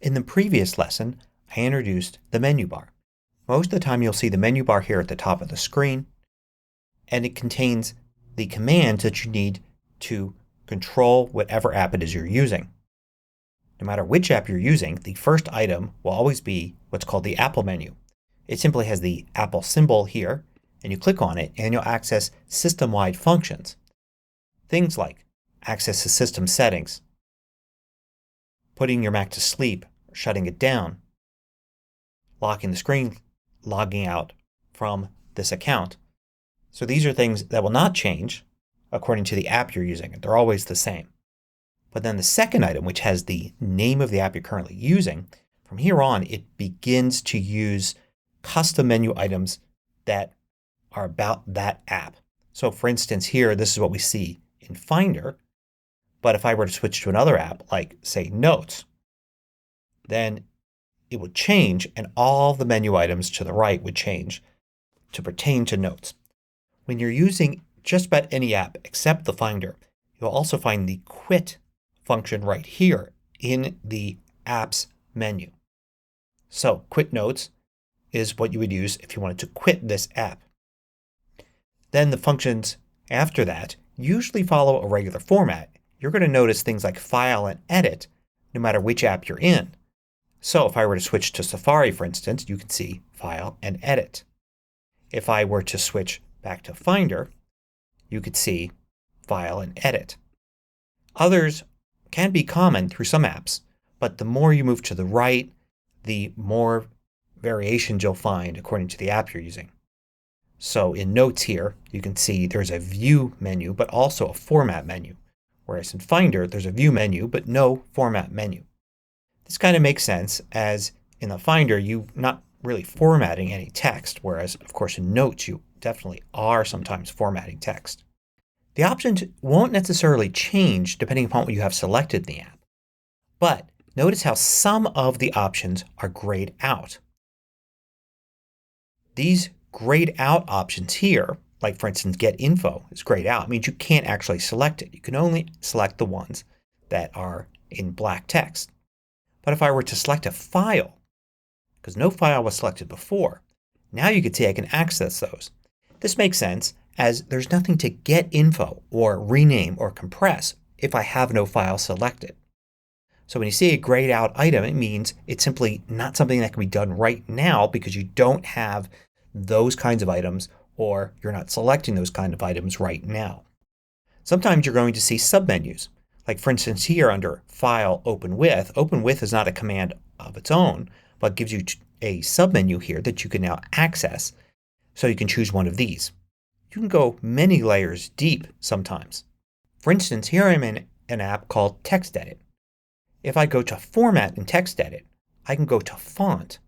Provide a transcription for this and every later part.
In the previous lesson I introduced the menu bar. Most of the time you'll see the menu bar here at the top of the screen, and it contains the commands that you need to control whatever app it is you're using. No matter which app you're using, the first item will always be what's called the Apple menu. It simply has the Apple symbol here, and you click on it and you'll access system-wide functions. Things like access to system settings, putting your Mac to sleep or shutting it down, locking the screen, logging out from this account. So these are things that will not change according to the app you're using. They're always the same. But then the second item, which has the name of the app you're currently using, from here on it begins to use custom menu items that are about that app. So for instance here this is what we see in Finder. But if I were to switch to another app like say Notes, then it would change and all the menu items to the right would change to pertain to Notes. When you're using just about any app except the Finder, you'll also find the Quit function right here in the Apps menu. So Quit Notes is what you would use if you wanted to quit this app. Then the functions after that usually follow a regular format. You're going to notice things like File and Edit no matter which app you're in. So if I were to switch to Safari for instance, you can see File and Edit. If I were to switch back to Finder, you could see File and Edit. Others can be common through some apps, but the more you move to the right, the more variations you'll find according to the app you're using. So in Notes here you can see there's a View menu but also a Format menu. Whereas in Finder there's a View menu but no Format menu. This kind of makes sense as in the Finder you're not really formatting any text, whereas of course in Notes you definitely are sometimes formatting text. The options won't necessarily change depending upon what you have selected in the app. But notice how some of the options are grayed out. These grayed out options here, like for instance Get Info is grayed out. It means you can't actually select it. You can only select the ones that are in black text. But if I were to select a file, because no file was selected before, now you can see I can access those. This makes sense as there's nothing to get info or rename or compress if I have no file selected. So when you see a grayed out item it means it's simply not something that can be done right now because you don't have those kinds of items or you're not selecting those kind of items right now. Sometimes you're going to see submenus. Like for instance here under File Open With. Open With is not a command of its own but gives you a submenu here that you can now access. So you can choose one of these. You can go many layers deep sometimes. For instance here I'm in an app called TextEdit. If I go to Format in TextEdit I can go to Font.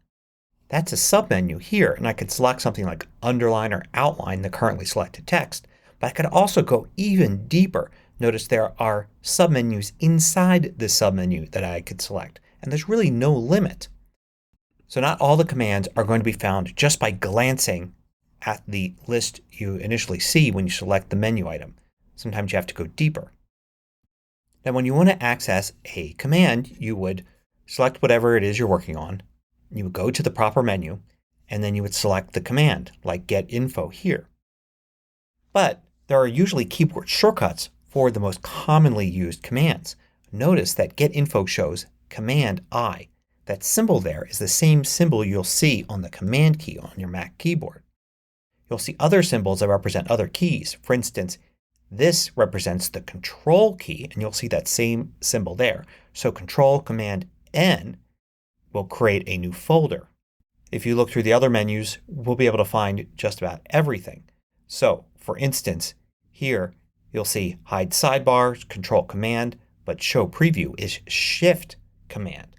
That's a submenu here and I could select something like underline or outline the currently selected text. But I could also go even deeper. Notice there are submenus inside this submenu that I could select. And there's really no limit. So not all the commands are going to be found just by glancing at the list you initially see when you select the menu item. Sometimes you have to go deeper. Now when you want to access a command you would select whatever it is you're working on. You would go to the proper menu and then you would select the command like Get Info here. But there are usually keyboard shortcuts for the most commonly used commands. Notice that Get Info shows Command I. That symbol there is the same symbol you'll see on the Command key on your Mac keyboard. You'll see other symbols that represent other keys. For instance, this represents the Control key and you'll see that same symbol there. So Control Command N will create a new folder. If you look through the other menus we'll be able to find just about everything. So for instance here you'll see Hide Sidebar, Control Command, but Show Preview is Shift Command.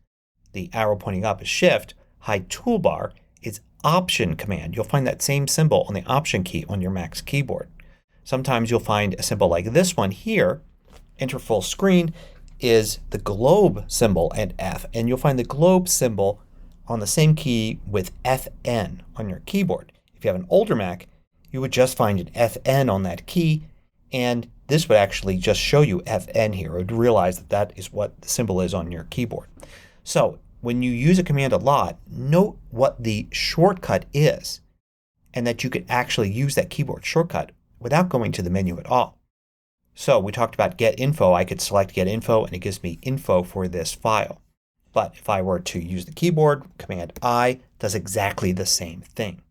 The arrow pointing up is Shift. Hide Toolbar is Option Command. You'll find that same symbol on the Option key on your Mac's keyboard. Sometimes you'll find a symbol like this one here. Enter Full Screen is the globe symbol and F. And you'll find the globe symbol on the same key with FN on your keyboard. If you have an older Mac you would just find an FN on that key and this would actually just show you FN here. It would realize that that is what the symbol is on your keyboard. So when you use a command a lot, note what the shortcut is and that you could actually use that keyboard shortcut without going to the menu at all. So we talked about get info. I could select get info and it gives me info for this file. But if I were to use the keyboard, command I does exactly the same thing.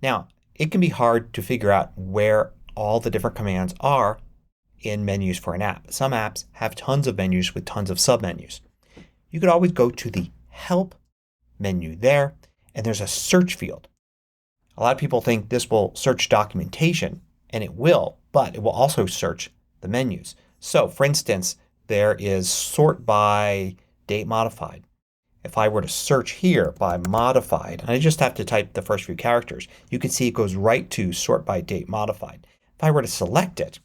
Now it can be hard to figure out where all the different commands are in menus for an app. Some apps have tons of menus with tons of submenus. You could always go to the Help menu there and there's a search field. A lot of people think this will search documentation, and it will, but it will also search the menus. So for instance there is sort by date modified. If I were to search here by modified, and I just have to type the first few characters, you can see it goes right to sort by date modified. If I were to select it,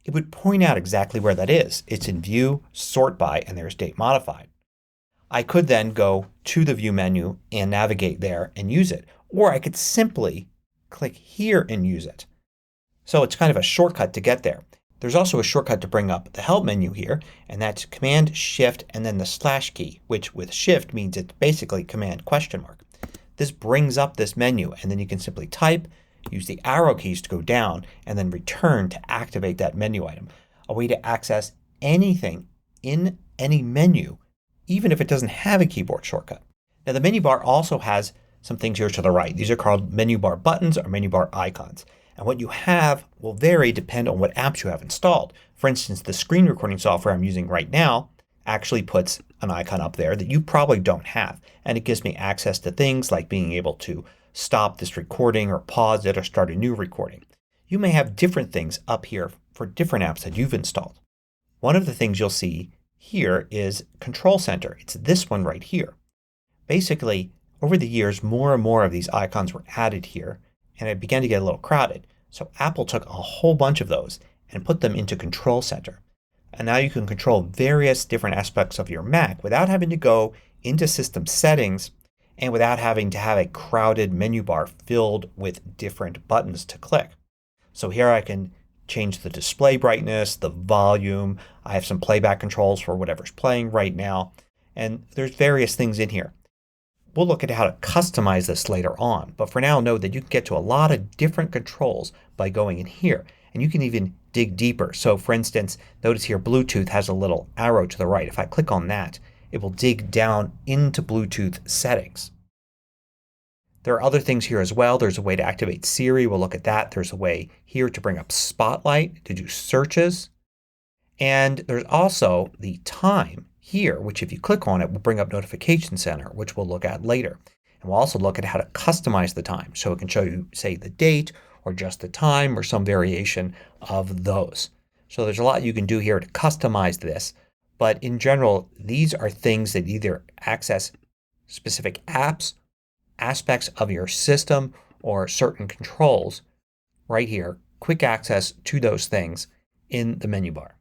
it would point out exactly where that is. It's in View, Sort By, and there's Date Modified. I could then go to the View menu and navigate there and use it. Or I could simply click here and use it. So it's kind of a shortcut to get there. There's also a shortcut to bring up the Help menu here, and that's Command Shift and then the slash key, which with Shift means it's basically Command question mark. This brings up this menu and then you can simply type, use the arrow keys to go down, and then return to activate that menu item. A way to access anything in any menu even if it doesn't have a keyboard shortcut. Now the menu bar also has some things here to the right. These are called menu bar buttons or menu bar icons. And what you have will vary depending on what apps you have installed. For instance, the screen recording software I'm using right now actually puts an icon up there that you probably don't have. And it gives me access to things like being able to stop this recording or pause it or start a new recording. You may have different things up here for different apps that you've installed. One of the things you'll see here is Control Center. It's this one right here. Basically, over the years more and more of these icons were added here and it began to get a little crowded. So Apple took a whole bunch of those and put them into Control Center. And now you can control various different aspects of your Mac without having to go into System Settings and without having to have a crowded menu bar filled with different buttons to click. So here I can change the display brightness, the volume. I have some playback controls for whatever's playing right now. And there's various things in here. We'll look at how to customize this later on. But for now know that you can get to a lot of different controls by going in here. And you can even dig deeper. So for instance, notice here Bluetooth has a little arrow to the right. If I click on that, it will dig down into Bluetooth settings. There are other things here as well. There's a way to activate Siri. We'll look at that. There's a way here to bring up Spotlight to do searches. And there's also the time here, which if you click on it will bring up Notification Center, which we'll look at later. And we'll also look at how to customize the time. So it can show you, say, the date or just the time or some variation of those. So there's a lot you can do here to customize this. But in general, these are things that either access specific apps, aspects of your system, or certain controls right here. Quick access to those things in the menu bar.